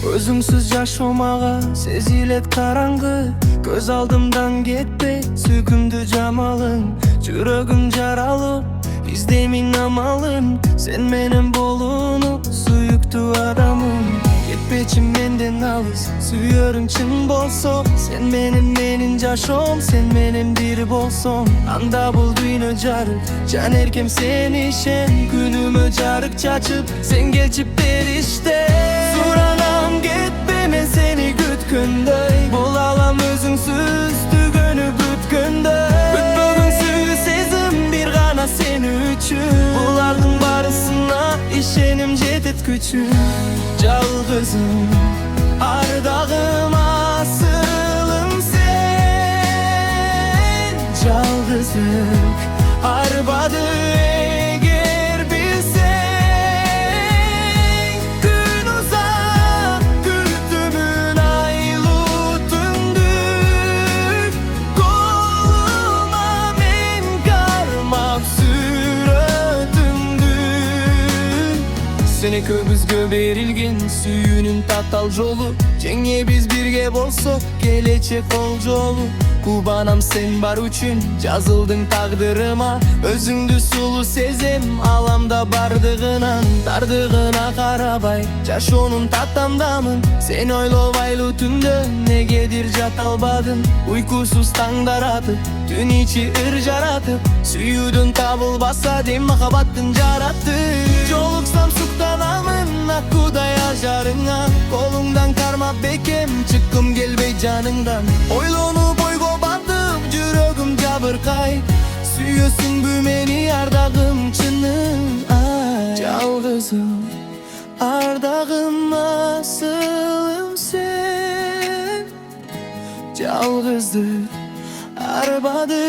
Özüңsüz жашоомага сезилет караңгы. Көз алдымдан кетпей сүйкүмдүү жамалың. Жүрөгүм жаралып издеймин амалын. Сен менен болууну сүйүктүү адамым. Кетпечи менден алыс, сүйөрүң чын болсо. Сен менин жашоом, сен менен бир болсоң. Анда бул дүйнө жарык, жан эркем сен ишен. Күнүмө жарык чачып, sen келчип бериште. Суранам кетпе мен сени күткөндөй. Бул алам өзүңсүз түгөнүп бүткөндөй. Бүтпөгүңсүз сезим бир гана сен үчүн. Булардын барысына ишеним жетет күчүм. Жалгызым, ардагым, асылым сен. Жалгыздык арбады эгер билсең. Күн узак, күтүмүн айлуу түндүк. Колума мен кармап сүрөтүңдү. Сен экөөбүзгө берилген сүйүүнүн татал жолу. Жеңе биз бирге болсок, келечек ол жолу. Кубанам сен бар үчүн, жазылдың тагдырыма. Өзүңдү сулуу сезем, аламда бардыгынан. Тардыгына карабай, жашоонун татамдамын. Сен ойлобайлуу түндө, негедир жата албадым. Уйкусуз таңдар атып, түн ичи ыр жаратып. Сүйүүдөн табылбаса дем махабаттын жаратты. Жолуксам суктанамын акудай ажарыңа. Колуңдан кармап бекем, чыккым келбей жаныңдан. Ойлонуп ойго батып, жүрөгүм жабыркай. Сүйөсүңбү мени ардагым чыным. Жалгызым, ардагым, асылым сен. Жалгыздык арбады